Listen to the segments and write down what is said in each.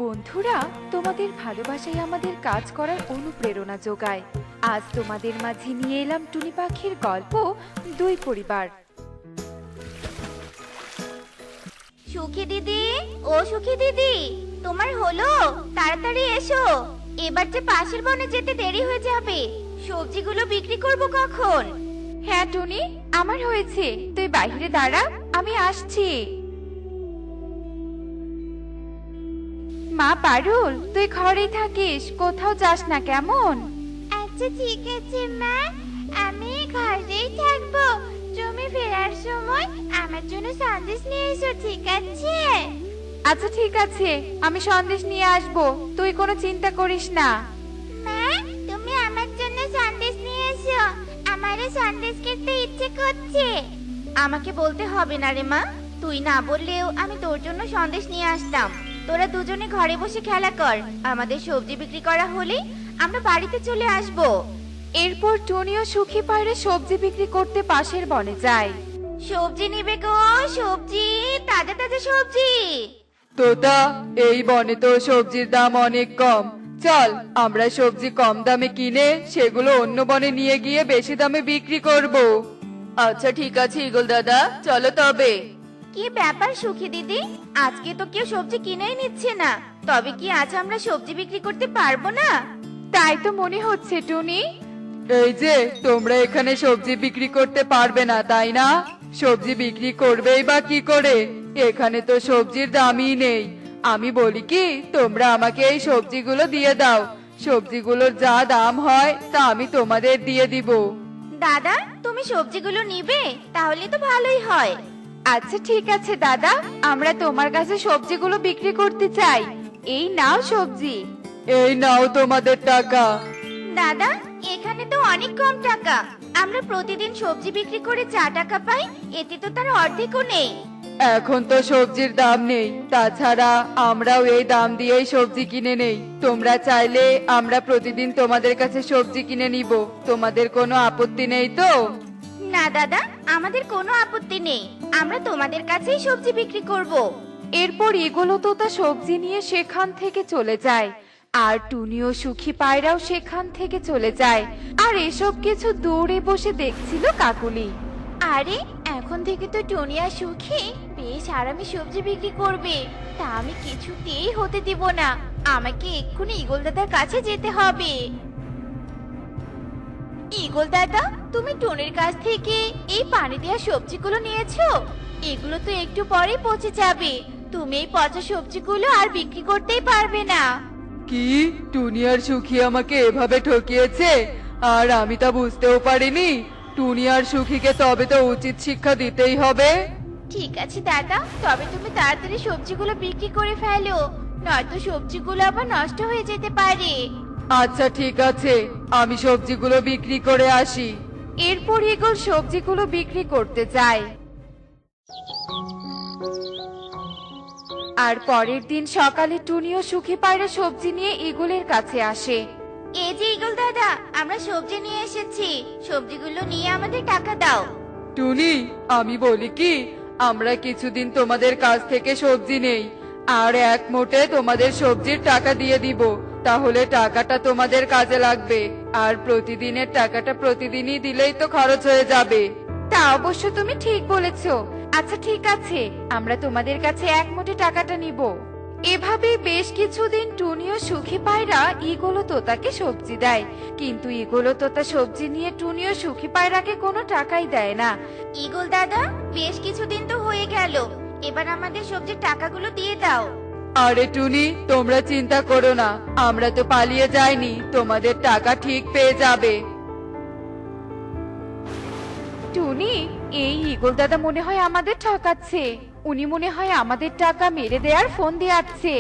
বন্ধুরা, তোমাদের ভালোবাসাই আমাদের কাজ করার অনুপ্রেরণা যোগায়। আজ তোমাদের মাঝে নিয়ে এলাম টুনি পাখির গল্প, দুই পরিবার। সুখী দিদি, ও সুখী দিদি, তোমার হলো? তাড়াতাড়ি এসো, এবার যে পাশের বনে যেতে দেরি হয়ে যাবে। সবজিগুলো বিক্রি করব কখন? হ্যাঁ টুনি, আমার হয়েছে, তুই বাইরে দাঁড়া, আমি আসছি। মা পারুল, তুই ঘরেই থাকিস, কোথাও যাস না কেমন? আচ্ছা ঠিক আছে মা, আমি ঘরেই থাকবো। তুমি ফেরার সময় আমার জন্য সন্দেশ নিয়ে এসো, ঠিক আছে? আচ্ছা ঠিক আছে, আমি সন্দেশ নিয়ে আসবো, তুই কোনো চিন্তা করিস না। মা, তুমি আমার জন্য সন্দেশ নিয়ে এসো, আমারও সন্দেশ খেতে ইচ্ছে করছে। আমাকে বলতে হবে না রে মা, তুই না বললেও আমি তোর জন্য সন্দেশ নিয়ে আসতাম। তোরা দুজনে ঘরে বসে খেলা কর, আমাদের সবজি বিক্রি করা হলে আমরা বাড়িতে চলে আসবো। এরপর টুনি ও সুখী পায়রা সবজি বিক্রি করতে পাশের বনে যায়। সবজি নিবে গো, সবজি, তাজা তাজা সবজি। তোতা, এই বনে তো সবজির দাম অনেক কম। চল, আমরা সবজি কম দামে কিনে সেগুলো অন্য বনে নিয়ে গিয়ে বেশি দামে বিক্রি করব। আচ্ছা ঠিক আছে ঈগল দাদা, চলো তবে। কি ব্যাপার সুখী দিদি, আজকে তো কেউ সবজি কিনেই নিচ্ছে না। তবে কি আজ আমরা সবজি বিক্রি করতে পারবো না? তাই তো মনে হচ্ছে টুনি। এই যে তোমরা এখানে সবজি বিক্রি করতে পারবে না, তাই না? সবজি বিক্রি করবেই বা কি করে? এখানে তো সবজির দামই নেই। আমি বলি কি, তোমরা আমাকে এই সবজিগুলো দিয়ে দাও। সবজিগুলোর যা দাম হয় তা আমি তোমাদের দিয়ে দিব। দাদা, তুমি সবজিগুলো নিবে? তাহলে তো ভালোই হয়। আচ্ছা ঠিক আছে দাদা, আমরা তোমার কাছে সবজিগুলো বিক্রি করতে চাই। এই নাও সবজি। এই নাও তোমাদের টাকা। দাদা, এখানে তো অনেক কম টাকা। আমরা প্রতিদিন সবজি বিক্রি করে যা টাকা পাই, এতে তো তার অর্ধেকও নেই। এখন তো সবজির দাম নেই, তাছাড়া আমরাও এই দাম দিয়েই সবজি কিনে নেই। তোমরা চাইলে আমরা প্রতিদিন তোমাদের কাছে সবজি কিনে নিব, তোমাদের কোনো আপত্তি নেই তো? না দাদা, আমাদের কোনো আপত্তি নেই, আমরা তোমাদের কাছেই সবজি বিক্রি করব। এরপর এগুলো তো তা সবজি নিয়ে সেখান থেকে চলে যায়। আর টুনি ও সুখী পায়রাও সেখান থেকে চলে যায়। আর এসব কিছু দূরে বসে দেখছিল কাকুলি। আরে, এখন থেকে তো টুনি আর সুখী বেশ আরামে সবজি বিক্রি করবে। তা আমি কিছুতেই হতে দিব না, আমাকে এক্ষুনি ঈগল দাদার কাছে যেতে হবে। ঈগল দাদা, তুমি টুনির কাছ থেকে এই পানি দেওয়া সবজিগুলো নিয়েছো? এগুলো তো একটু পরেই পচে যাবে, তুমি এই পচা সবজিগুলো আর বিক্রি করতেই পারবে না। কি, টুনি আর সুখী আমাকে এভাবে ঠকিয়েছে? আর আমি তা বুঝতেও পারিনি। টুনি আর সুখীকে তবে তো উচিত শিক্ষা দিতেই হবে। ঠিক আছে দাদা, তবে তুমি তাড়াতাড়ি সবজিগুলো বিক্রি করে ফেলো, নয়তো সবজিগুলো আবার নষ্ট হয়ে যেতে পারে। আচ্ছা ঠিক আছে, আমি সবজিগুলো বিক্রি করে আসি। এরপর ঈগল সবজিগুলো বিক্রি করতে যায়। আর পরের দিন সকালে টুনি ও সুখী পায়রা সবজি নিয়ে ঈগলের কাছে আসে। এই যে ঈগল দাদা, আমরা সবজি নিয়ে এসেছি, সবজিগুলো নিয়ে আমাদের টাকা দাও। টুনি, আমি বলি কি, আমরা কিছুদিন তোমাদের কাছ থেকে সবজি নেই, আর এক মুঠে তোমাদের সবজির টাকা দিয়ে দিব। তাহলে টাকাটা তোমাদের কাজে লাগবে, আর প্রতিদিনের টাকাটা প্রতিদিনই দিলেই তো খরচ হয়ে যাবে। তা অবশ্য তুমি ঠিক বলেছো। আচ্ছা ঠিক আছে, আমরা তোমাদের কাছে এক মুঠি টাকাটা নিব। এভাবেই বেশ কিছুদিন টুনি ও সুখী পায়রা ঈগল ও তোতাকে সবজি দেয়, কিন্তু ঈগল ও তোতা সবজি নিয়ে টুনি ও সুখী পায়রাকে কোনো টাকাই দেয় না। ঈগল দাদা, বেশ কিছুদিন তো হয়ে গেল, এবার আমাদের সবজির টাকাগুলো দিয়ে দাও। আরে টুনি, তোমরা চিন্তা করো না, আমরা তো পালিয়ে যাইনি, তোমাদের টাকা ঠিক পেয়ে যাবে। টুনি, এই ঈগল দাদা মনে হয় আমাদের ঠকাচ্ছে। উনি মনে হয় আমাদের টাকা মেরে দেওয়ার ফোন দিয়াচ্ছে।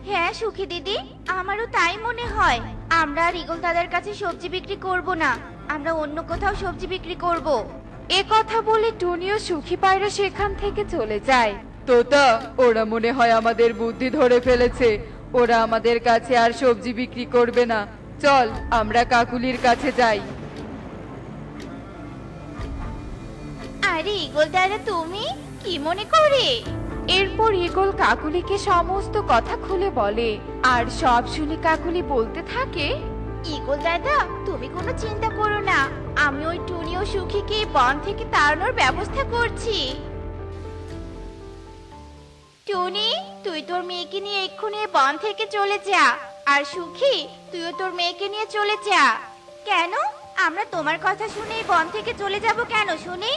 হ্যাঁ সুখী দিদি, আমারও তাই মনে হয়। আমরা আর ঈগল দাদার কাছে সবজি বিক্রি করব না, আমরা অন্য কোথাও সবজি বিক্রি করব। এ কথা বলে টুনি ও সুখী পায়রা সেখান থেকে চলে যায়। তোতা, ওরা মনে হয় আমাদের বুদ্ধি ধরে ফেলেছে, ওরা আমাদের কাছে আর সবজি বিক্রি করবে না। চল, আমরা কাকুলির কাছে যাই। আরে ঈগল দাদা, তুমি কি মনে করে? এরপর ঈগল কাকুলিকে সমস্ত কথা খুলে বলে আর সব শুনে কাকুলি বলতে থাকে, ইগল দাদা, তুমি কোনো চিন্তা করো না, আমি ওই টুনি ও সুখীকে এই বন থেকে তাড়ানোর ব্যবস্থা করছি। টুনি, তুই তোর মেয়েকে নিয়ে এক্ষুনি এই বন থেকে চলে যা। আর সুখী, তুইও তোর মেয়েকে নিয়ে চলে যা। কেন? আমরা তোমার কথা শুনে এই বন থেকে চলে যাব কেন শুনি?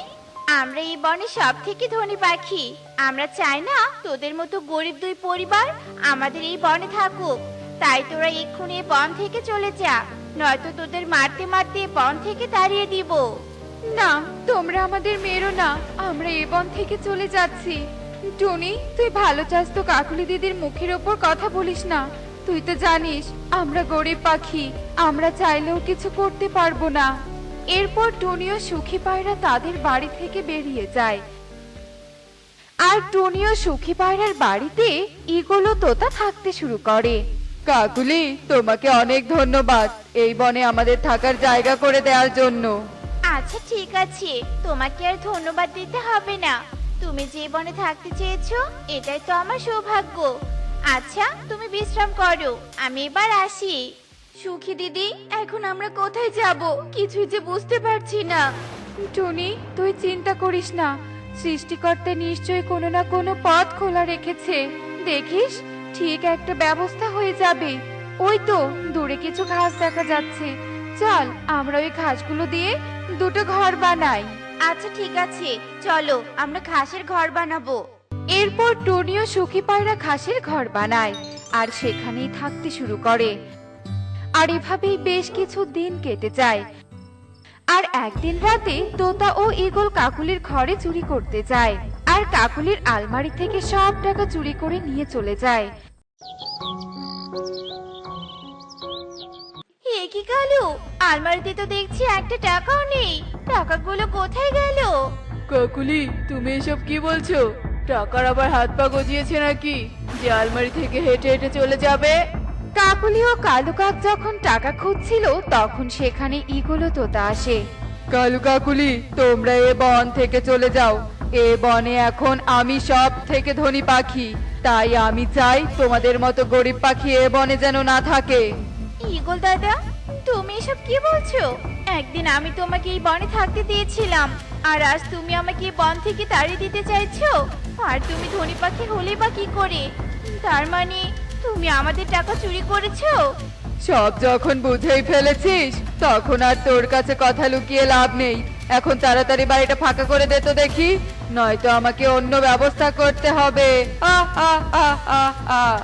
আমরা এই বনে সব থেকে ধনী পাখি। আমরা চাই না তোদের মতো গরিব দুই পরিবার আমাদের এই বনে থাকুক। তাই তোরা এক্ষুনি এই বন থেকে চলে যা, নয়তো তোদের মারতে মারতে এই বন থেকে তাড়িয়ে দিব। না, তোমরা আমাদের মেরো না, আমরা এ বন থেকে চলে যাচ্ছি। টুনি, তুই ভালো চাস তো কাকুলি দিদির মুখের ওপর কথা বলিস না। তুই তো জানিস আমরা গরিব পাখি, আমরা চাইলেও কিছু করতে পারবো না। এরপর টুনি ও সুখী পায়রা তাদের বাড়ি থেকে বেরিয়ে যায়। আর টুনি ও সুখী পায়রার বাড়িতে ঈগল ও তোতা থাকতে শুরু করে। কাকুলি, তোমাকে অনেক ধন্যবাদ এই বনে আমাদের থাকার জায়গা করে দেওয়ার জন্য। আচ্ছা ঠিক আছে, তোমাকে আর ধন্যবাদ দিতে হবে না। তুমি যে বনে থাকতে চেয়েছো এটাই তো আমার সৌভাগ্য। আচ্ছা, তুমি বিশ্রাম করো, আমি এবার আসি। সুখী দিদি, এখন আমরা কোথায় যাব কিছুই যে বুঝতে পারছি না। টুনি, তুই চিন্তা করিস না, সৃষ্টিকর্তা নিশ্চয়ই কোনো না কোনো পথ খোলা রেখেছে। দেখিস, ঠিক একটা ব্যবস্থা হয়ে যাবে। ওই তো দূরে কিছু ঘাস দেখা যাচ্ছে, চল আমরা ওই ঘাসগুলো দিয়ে দুটো ঘর বানাই। আচ্ছা ঠিক আছে, চলো আমরা ঘাসের ঘর বানাবো। এরপর টুনি ও সুখী পায়রা ঘাসের ঘর বানায় আর সেখানেই থাকতে শুরু করে। আর এভাবেই বেশ কিছু দিন কেটে যায়। আর একদিন রাতে তোতা ও ঈগল কাকুলির ঘরে চুরি করতে যায় আর কাকুলির আলমারি থেকে সব টাকা চুরি করে নিয়ে চলে যায়। এ কি কালু, আলমারিতে তো দেখছি একটা টাকাও নেই। টাকাগুলো কোথায় গেল? কাকুলি, তুমি এসব কি বলছো? টাকার আবার হাত পা গজিয়েছে নাকি যে আলমারি থেকে হেঁটে হেঁটে চলে যাবে? কাকুলি ও কালু কাক যখন টাকা খুঁজছিল তখন সেখানে ঈগল ও তোতা আসে। কালু কাকুলি, তোমরা এ বন থেকে চলে যাও। এ বনে এখন আমি সব থেকে ধনী পাখি, তাই আমি চাই তোমাদের মতো গরিব পাখি এ বনে যেন না থাকে। ঈগল দাদা, তুমি এসব কি বলছো? একদিন আমি তোমাকে এই বনে থাকতে দিয়েছিলাম, আর আজ তুমি আমাকে এই বন থেকে তাড়িয়ে দিতে চাইছো? আর তুমি ধনী পাখি হলে বা কি করে? তার মানে তুমি আমাদের টাকা চুরি করেছো? সব যখন বুঝেই ফেলেছিস তখন আর তোর কাছে কথা লুকিয়ে লাভ নেই। এখন তাড়াতাড়ি বাড়িটা ফাঁকা করে দে তো দেখি, নয়তো আমাকে অন্য ব্যবস্থা করতে হবে। আহ আহ আহ আহ আহ।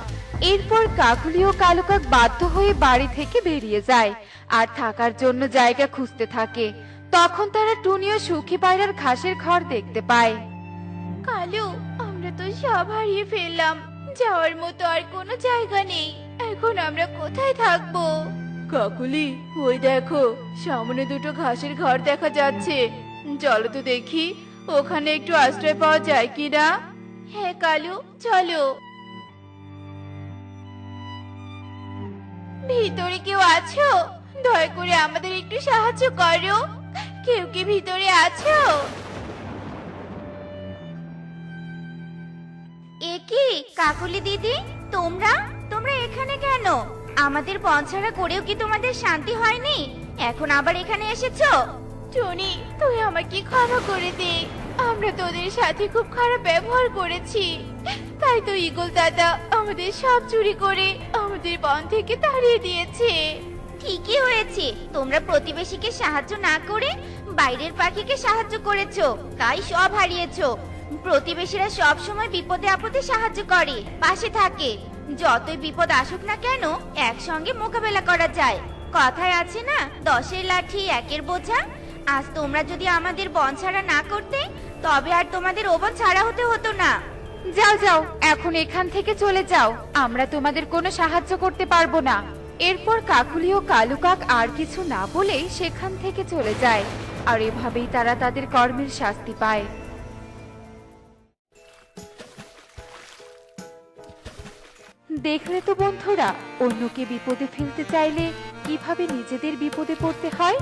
এরপর কাকুলি ও কালু কাক বাধ্য হয়ে বাড়ি থেকে বেরিয়ে যায় আর থাকার জন্য জায়গা খুঁজতে থাকে। তখন তারা টুনি ও সুখী পায়রার ঘাসের ঘর দেখতে পায়। কালু, আমরা তো সব হারিয়ে ফেললাম, যাওয়ার মতো আর কোনো জায়গা নেই। এখন আমরা কোথায় থাকবো? কাকুলি, ওই দেখো সামনে দুটো ঘাসের ঘর দেখা যাচ্ছে। চলো তো দেখি ওখানে একটু আশ্রয় পাওয়া যায় কিনা। হ্যাঁ কালু, চলো। ভিতরে কেউ আছো? দয়া করে আমাদের একটু সাহায্য করো। কেউ কি ভিতরে আছো? এ কি কাকুলি দিদি, তোমরা তোমরা এখানে কেন? আমাদের বনছাড়া করেও কি তোমাদের শান্তি হয়নি? এখন আবার এখানে এসেছো? টনি, তুই আমাকে ক্ষমা করে দে। আমরা তোদের সাথে খুব খারাপ ব্যবহার করেছি, তাই তো ঈগল দাদা আমাদের সব চুরি করে আমাদের বন থেকে তাড়িয়ে দিয়েছে। ঠিকই হয়েছে, তোমরা প্রতিবেশীকে সাহায্য না করে বাইরের পাখিকে সাহায্য করেছো, তাই সব হারিয়েছো। প্রতিবেশীরা সব সময় বিপদে আপদে সাহায্য করে, পাশে থাকে। যতই বিপদ আসুক না কেন একসঙ্গে মোকাবেলা করা যায়। কথায় আছে না, 10-এর লাঠি 1-এর বোঝা। আজ তোমরা যদি আমাদের বন ছাড়া না করতে, তবে আর তোমাদের ও বন ছাড়া হতে হতো না। যাও যাও, এখন এখান থেকে চলে যাও, আমরা তোমাদের কোনো সাহায্য করতে পারবো না। এরপর কাকুলি ও কালু কাক আর কিছু না বলে সেখান থেকে চলে যায়। আর এভাবেই তারা তাদের কর্মের শাস্তি পায়। দেখলে তো বন্ধুরা, অন্যকে বিপদে ফেলতে চাইলে কিভাবে নিজেদের বিপদে পড়তে হয়।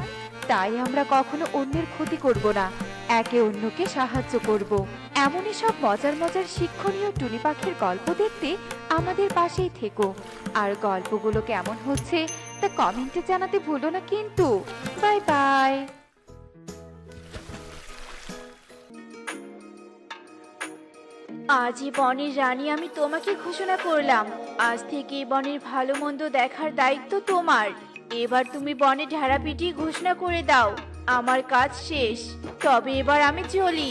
তাই আমরা কখনো অন্যের ক্ষতি করব না, একে অন্যকে সাহায্য করব। এমনই সব মজার মজার শিক্ষণীয় টুনি পাখির গল্প দেখতে আমাদের পাশেই থেকো। আর গল্পগুলো কেমন হচ্ছে তা কমেন্টে জানাতে ভুলো না কিন্তু। Bye bye. আজ এই বনের রানী আমি তোমাকে ঘোষণা করলাম। আজ থেকে এই বনের ভালো মন্দ দেখার দায়িত্ব তোমার। এবার তুমি বনে ঢেড়া পিটিয়ে ঘোষণা করে দাও, আমার কাজ শেষ। তবে এবার আমি চলি।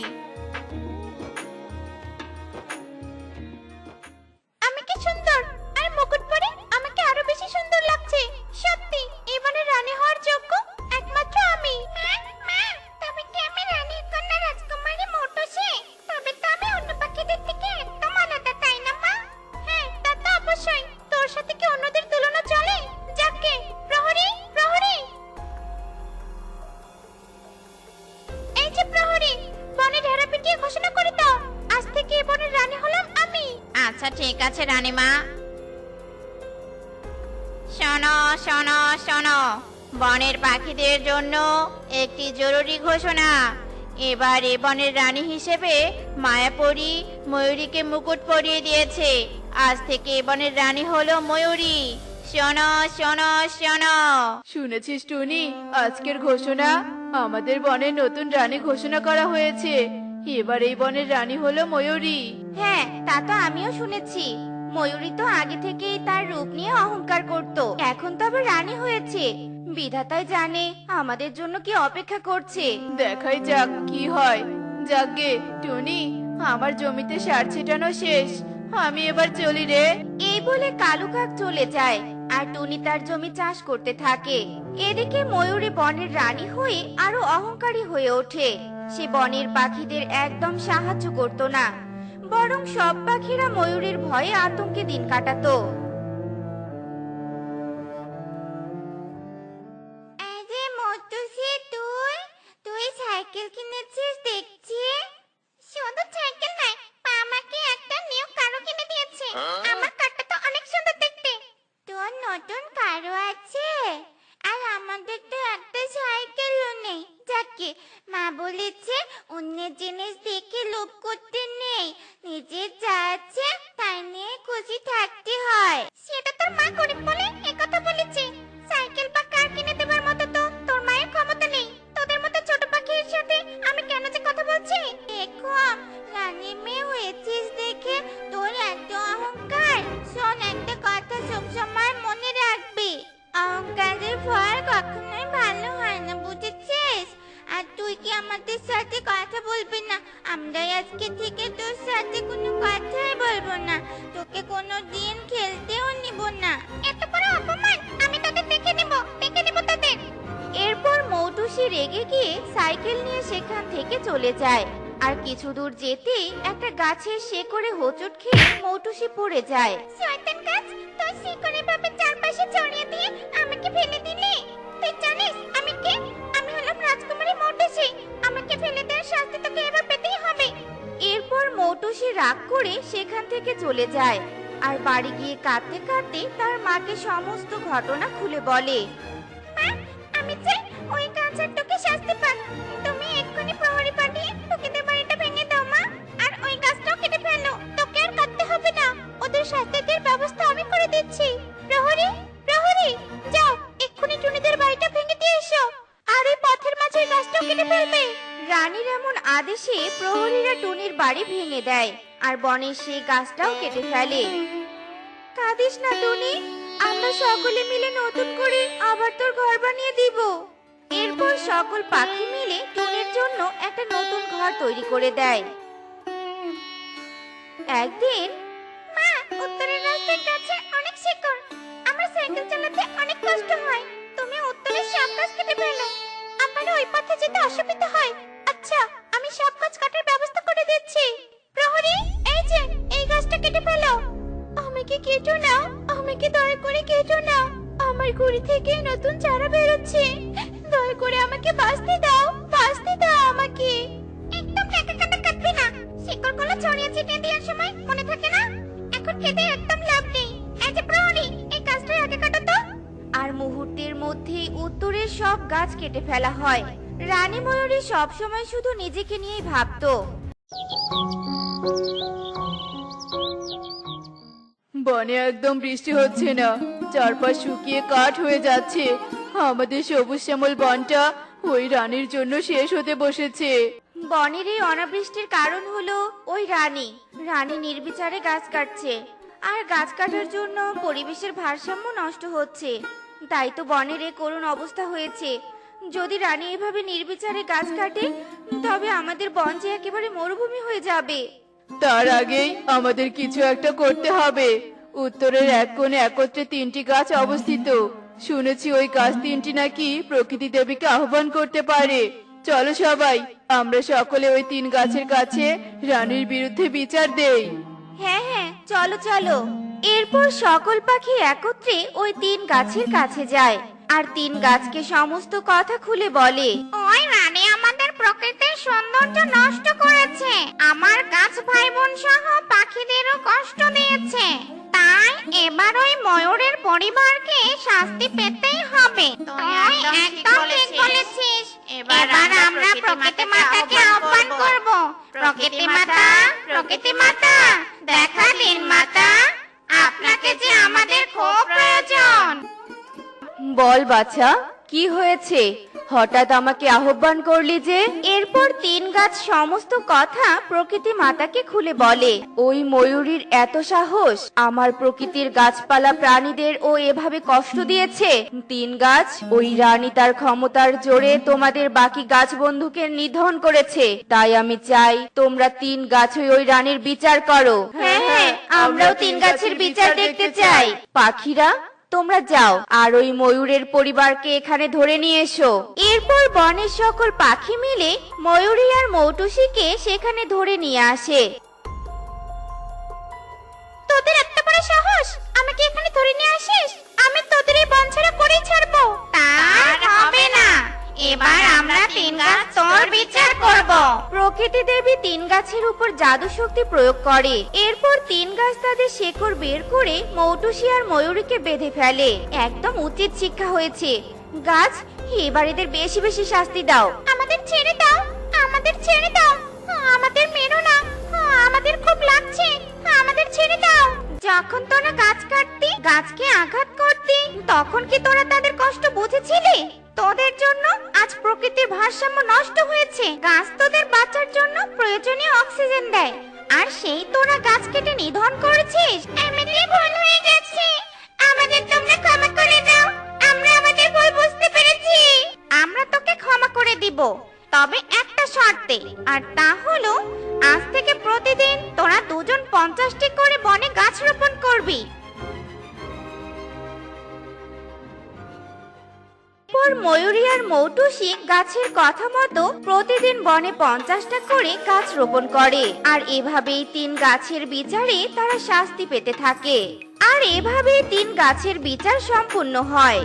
আমি কি সুন্দর, আর মুকুট পরে আমাকে আরো বেশি সুন্দর লাগছে। সত্যি এই বনের রানী হওয়ার যোগ্য একমাত্র আমি। মা, তবে কি আমি রানীর কন্যা রাজকুমারী মোটুসি? তবে তো আমি অন্য পাখিদের থেকে একদম আলাদা, তাই না মা? হ্যাঁ, তা তো অবশ্যই। তোর সাথে কি অন্যদের তুলনা চলে? যাকে প্রহরী, প্রহরী, এই যে প্রহরী, বনে ঢেড়া পিটিয়ে ঘোষণা করে দাও, আজ থেকে এই বনের রানী হলাম আমি। আচ্ছা ঠিক আছে রানীমা। শোনো শোনো শোনো, বনের পাখিদের জন্য একটি জরুরি ঘোষণা। এবার এ বনের রানী হিসেবে মায়াপরী ময়ূরীকে মুকুট পরিয়ে দিয়েছে। আজ থেকে এ বনের রানী হলো ময়ূরী। শোনো শোনো শোনো। শুনেছিস টুনি, আজকের ঘোষণা, আমাদের বনের নতুন রানী ঘোষণা করা হয়েছে। এবার এই বনের রানী হলো ময়ূরী। হ্যাঁ, তা তো আমিও শুনেছি। ময়ূরী তো আগে থেকেই তার রূপ নিয়ে অহংকার করত, এখন তো আবার রানী হয়েছে। বিধাতাই জানে আমাদের জন্য কি অপেক্ষা করছে। দেখাই যাক কি হয়। যাকগে টুনি, আমার জমিতে সার ছিটানো শেষ, আমি এবার চলি রে। এই বলে কালু কাক চলে যায়, আর টুনি তার জমি চাষ করতে থাকে। এদিকে ময়ূরী বনের রানী হয়ে আরো অহংকারী হয়ে ওঠে। সে বনের পাখিদের একদম সাহায্য করত না, বরং সব পাখিরা ময়ূরীর ভয়ে আতঙ্কে দিন কাটাতো। আরে মতুসি, তুই সাইকেল কিনেছিস দেখছি। শুধু সাইকেল নয়, আমাকে একটা নিউ কারও কিনে দিয়েছে। আমার কারটা তো অনেক সুন্দর দেখতে। তোর নতুন কারও আছে? আর আমাদের তো একটা সাইকেলও নেই। যাকে মা বলেছে অন্যের জিনিস দেখে লোভ করতে নেই, নিজের যা আছে তাই নিয়ে খুশি থাকতে হয়। সেটা তোর মা গরিব বলে একথা বলেছে। সাইকেল বা কার কিনে দেবার মতো তো তোর মায়ের ক্ষমতা নেই। তোদের মতো ছোট পাখির সাথে আমি কেন যে কথা বলছি? দেখো, রানী মেয়ে হয়েছিস দেখে তোর এত অহংকার। শোন, একটা কথা সবসময় মনে রাখবি, অহংকারের ফল কখনোই ভালো হয় না, বুঝেছিস? আর তুই কি আমাদের সাথে কথা বলবি না? আমরা আজকে থেকে তোর সাথে কোনো কথাই বলবো না, তোকে কোনো দিন খেলতেও নিব না। এত বড় অপমান! আমি তাদের দেখে নেব তাদের। এরপর মৌটুসি রেগে গিয়ে সাইকেল নিয়ে সেখান থেকে চলে যায়। আর কিছু দূর যেতেই একটা গাছের শেকড়ে হোঁচট খেয়ে মৌটুসি পড়ে যায়। শয়তান গাছ, তুই শিকড়ে ভাবে চারপাশে ছড়িয়ে দিয়ে আমাকে ফেলে দিলি। তুই জানিস আমি কে? আমি হলাম রাজকুমারী মৌটুসি। আমাকে ফেলে দেওয়ার শাস্তি তোকে এবার পেতেই হবে। এরপর মৌটুসি রাগ করে সেখান থেকে চলে যায়, আর বাড়ি গিয়ে কাঁদতে কাঁদতে তার মাকে সমস্ত ঘটনা খুলে বলে। মা, আমি চাই ওই গাছ আর তোকে শাস্তি পাক। তুমি এক্ষুনি প্রহরী পাঠিয়ে তোকেদের বাড়িটা ভেঙে দাও মা, আর ওই গাছটাও কেটে ফেলো। তোকে আর কাঁদতে হবে না, ওদের শাস্তির ব্যবস্থা আমি করে দিচ্ছি। প্রহরী, প্রহরী, যাও এক্ষুনি টুনিদের বাড়িটা ভেঙে দিয়ে এসো, আর এই পথের মাঝে গাছটাও কেটে ফেলবে। রানীর এমন আদেশে প্রহরীরা টুনির বাড়ি ভেঙে দেয়, আর বনের সেই গাছটাও কেটে ফেলে। কাঁদিস না টুনি, আমরা সকলে মিলে নতুন করে আবার তোর ঘর বানিয়ে দিব। এরপর সকল পাখি মিলে টুনির জন্য একটা নতুন ঘর তৈরি করে দেয়। একদিন, মা, উত্তরের রাস্তার কাছে অনেক শিকড়, আমার সাইকেল চালাতে অনেক কষ্ট হয়। তুমি উত্তরের সব গাছ কেটে ফেলো, আমার ওই পথে যেতে অসুবিধা হয়। আচ্ছা, আমি সব গাছ কাটার ব্যবস্থা করে দিচ্ছি। প্রহরী, এই যে এই গাছটা কেটে ফেলো। আমাকে কেটো না, আমাকে দয়া করে কেটো না, আমার গুড়ি থেকে নতুন চারা বেরোচ্ছে। দয়া করে আমাকে বাঁচতে দাও আমাকে। একদম টাকা কাটা কাটবে না, শিকড়গুলো ছড়িয়ে ছিটিয়ে দেওয়ার সময় মনে থাকে না? এখন খেতে একদম লাভ নেই। এই যে প্রহরী, এই গাছটা আগে কাটো তো। আর মুহূর্তের মধ্যেই উত্তরের সব গাছ কেটে ফেলা হয়। রানী ময়ূরী সবসময় শুধু নিজেকে নিয়েই ভাবতো। বনে একদম বৃষ্টি হচ্ছে না, চারপাশ শুকিয়ে কাঠ হয়ে যাচ্ছে। আমাদের সবুজ শ্যামল বনটা ওই রানীর জন্য শেষ হতে বসেছে। বনের এই অনাবৃষ্টির কারণ হলো ওই রানী। রানী নির্বিচারে গাছ কাটছে, আর গাছ কাটার জন্য পরিবেশের ভারসাম্য নষ্ট হচ্ছে। তাই তো বনের এই করুণ অবস্থা হয়েছে। যদি রানী এভাবে নির্বিচারে গাছ কাটে, তবে আমাদের বন যে একেবারে মরুভূমি হয়ে যাবে। তার আগেই আমাদের কিছু একটা করতে হবে। উত্তরের এক কোণে একত্রে 3টি গাছ অবস্থিত। শুনেছি ওই গাছ 3টি নাকি প্রকৃতি দেবীকে আহ্বান করতে পারে। চলো সবাই, আমরা সকলে ওই 3 গাছের কাছে রানীর বিরুদ্ধে বিচার দেই। হ্যাঁ হ্যাঁ, চলো চলো। এরপর সকল পাখি একত্রে ওই 3 গাছের কাছে যায়, আর 3 গাছকে সমস্ত কথা খুলে বলে। ওই রানী আমাদের প্রকৃতির সৌন্দর্য নষ্ট করেছে, আমার গাছ ভাই বোন সহ পাখিদেরও কষ্ট দিয়েছে। তাই এবার ওই ময়ূরের পরিবারকে শাস্তি পেতেই হবে। তুই একদম ঠিক বলেছিস। এবার আমরা প্রকৃতি মাতাকে আহ্বান করব। প্রকৃতি মাতা, প্রকৃতি মাতা, দেখা দিন মাতা, আপনাকে যে আমাদের খুব প্রয়োজন। বল বাছা, কি হয়েছে? হঠাৎ আমাকে আহ্বান করলি যে? এরপর 3 গাছ সমস্ত কথা প্রকৃতি মাতাকে খুলে বলে। ওই ময়ূরীর এত সাহস, আমার প্রকৃতির গাছপালা প্রাণীদের ও এভাবে কষ্ট দিয়েছে। 3 গাছ, ওই রানী তার ক্ষমতার জোরে তোমাদের বাকি গাছ বন্ধুকে নিধন করেছে। তাই আমি চাই তোমরা 3 গাছই ওই রানীর বিচার করো। হ্যাঁ হ্যাঁ, আমরাও 3 গাছের বিচার দেখতে চাই। পাখিরা, তোমরা যাও আর ওই ময়ূরের পরিবারকে এখানে ধরে নিয়ে এসো। এরপর বনের সকল পাখি মিলে ময়ূরী আর মৌটুসিকে সেখানে ধরে নিয়ে আসে। তোদের এত বড় সাহস, আমাকে এখানে ধরে নিয়ে আসিস? আমি তোদের এই বন ছাড়া করেই ছাড়বো। তার হবে না, এবার আমরা 3 গাছ তোর বিচার করব। প্রকৃতি দেবী 3 গাছের উপর জাদু শক্তি প্রয়োগ করে। এরপর 3 গাছ তাদের শেকড় বের করে মৌটুসি আর ময়ূরীকে বেঁধে ফেলে। একদম উচিত শিক্ষা হয়েছে। গাছ, এবার এদের বেশি বেশি শাস্তি দাও। আমাদের ছেড়ে দাও, আমাদের ছেড়ে দাও, আমাদের মেরো না, আমাদের খুব লাগছে, আমাদের ছেড়ে দাও। যখন তোরা গাছ কাটতি, গাছকে আঘাত করতি, তখন কি তোরা তাদের কষ্ট বুঝেছিলি? তোদের জন্য আজ প্রকৃতির ভারসাম্য নষ্ট হয়েছে। গাছ তোদের বাঁচার জন্য প্রয়োজনীয় অক্সিজেন দেয়, আর সেই তোরা গাছ কেটে নিধন করেছিস। এমনিতেই ভুল হয়ে গেছে, আমাদের তোমরা ক্ষমা করে দাও। আমরা আমাদের ভুল বুঝতে পেরেছি। আমরা তোকে ক্ষমা করে দিব, তবে একটা শর্তে, আর তা হলো আজ থেকে প্রতিদিন তোরা 2 জন 50টি করে বনে গাছ রোপণ করবি। পর ময়ূরী আর মৌটুসি গাছের কথা মতো প্রতিদিন বনে 50টা করে গাছ রোপণ করে। আর এভাবেই 3 গাছের বিচারে তারা শাস্তি পেতে থাকে। আর এভাবেই 3 গাছের বিচার সম্পূর্ণ হয়।